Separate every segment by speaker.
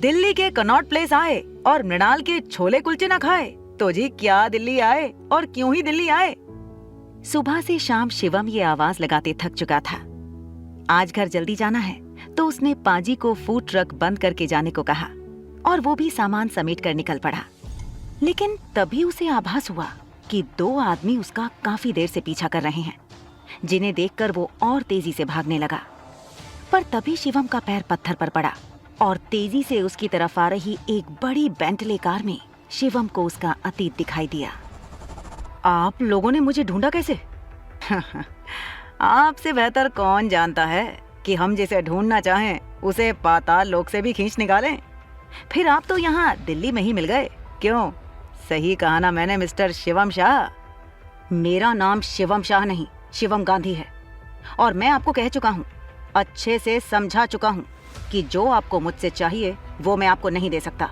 Speaker 1: दिल्ली के Connaught place आए और मृणाल के छोले कुलचे ना खाए तो जी क्या दिल्ली आए और क्यों ही दिल्ली आए। सुबह से शाम शिवम ये आवाज लगाते थक चुका था। आज घर जल्दी जाना है तो उसने पाजी को फूड ट्रक बंद करके जाने को कहा और वो भी सामान समेट कर निकल पड़ा। लेकिन तभी उसे आभास हुआ कि 2 आदमी उसका काफी देर से पीछा कर रहे हैं, जिन्हें देखकर वो और तेजी से भागने लगा। पर तभी शिवम का पैर पत्थर पर पड़ा और तेजी से उसकी तरफ आ रही एक बड़ी बेंटले कार में शिवम को उसका अतीत दिखाई दिया। आप लोगों ने मुझे ढूंढा कैसे? आपसे बेहतर कौन जानता है कि हम जिसे ढूंढना चाहें उसे पाताल लोक से भी खींच निकालें। फिर आप तो यहाँ दिल्ली में ही मिल गए। क्यों, सही कहा ना मैंने मिस्टर शिवम शाह? मेरा नाम शिवम शाह नहीं, शिवम गांधी है। और मैं आपको कह चुका हूँ, अच्छे से समझा चुका हूँ कि जो आपको मुझसे चाहिए वो मैं आपको नहीं दे सकता।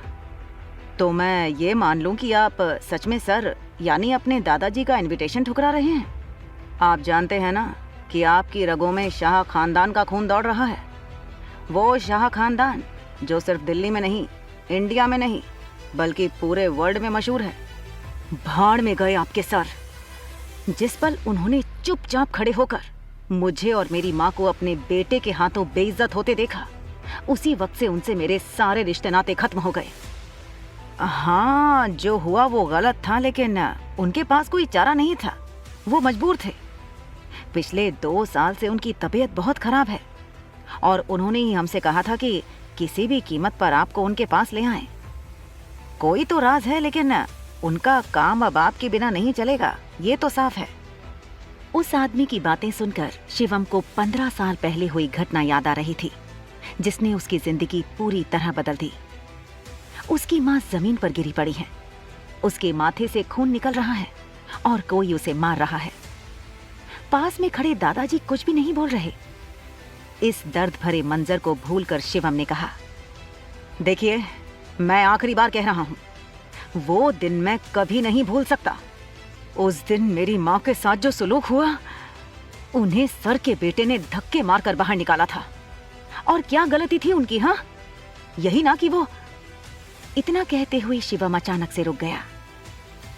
Speaker 1: तो मैं ये मान लूँ कि आप सच में सर यानी अपने दादाजी का इनविटेशन ठुकरा रहे हैं। आप जानते हैं ना कि आपकी रगों में शाह खानदान का खून दौड़ रहा है। वो शाह खानदान जो सिर्फ दिल्ली में नहीं, इंडिया में नहीं, बल्कि पूरे वर्ल्ड में मशहूर है। भाड़ में गए आपके सर। जिस पल उन्होंने चुपचाप खड़े होकर मुझे और मेरी माँ को अपने बेटे के हाथों बेइज्जत होते देखा, उसी वक्त से उनसे मेरे सारे रिश्ते नाते खत्म हो गए। हाँ, जो हुआ वो गलत था, लेकिन उनके पास कोई चारा नहीं था। वो मजबूर थे। पिछले 2 साल से उनकी तबीयत बहुत खराब है और उन्होंने ही हमसे कहा था कि किसी भी कीमत पर आपको उनके पास ले आएं। कोई तो राज है, लेकिन उनका काम अब आपके बिना नहीं चलेगा, ये तो साफ है। उस आदमी की बातें सुनकर शिवम को 15 साल पहले हुई घटना याद आ रही थी, जिसने उसकी जिंदगी पूरी तरह बदल दी। उसकी माँ जमीन पर गिरी पड़ी है, उसके माथे से खून निकल रहा है और कोई उसे मार रहा है। पास में खड़े दादाजी कुछ भी नहीं बोल रहे। इस दर्द भरे मंजर को भूलकर शिवम ने कहा, देखिए, मैं आखिरी बार कह रहा हूं, वो दिन मैं कभी नहीं भूल सकता। उस दिन मेरी माँ के साथ जो सुलूक हुआ, उन्हें सर के बेटे ने धक्के मारकर बाहर निकाला था। और क्या गलती थी उनकी? हाँ, यही ना कि वो। इतना कहते हुए शिवम अचानक से रुक गया।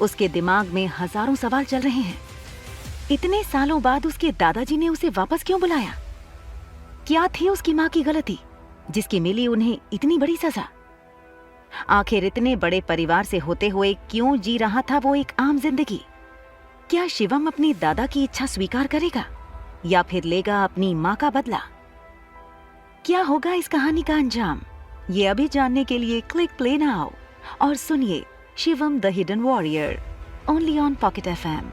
Speaker 1: उसके दिमाग में हजारों सवाल चल रहे हैं। इतने सालों बाद उसके दादाजी ने उसे वापस क्यों बुलाया? क्या थी उसकी माँ की गलती जिसकी मिली उन्हें इतनी बड़ी सजा? आखिर इतने बड़े परिवार से होते हुए क्यों जी रहा था वो एक आम जिंदगी? क्या शिवम अपनी दादा की इच्छा स्वीकार करेगा या फिर लेगा अपनी माँ का बदला? क्या होगा इस कहानी का अंजाम? ये अभी जानने के लिए क्लिक प्ले नाउ और सुनिए Shivam the hidden warrior, only on pocket FM।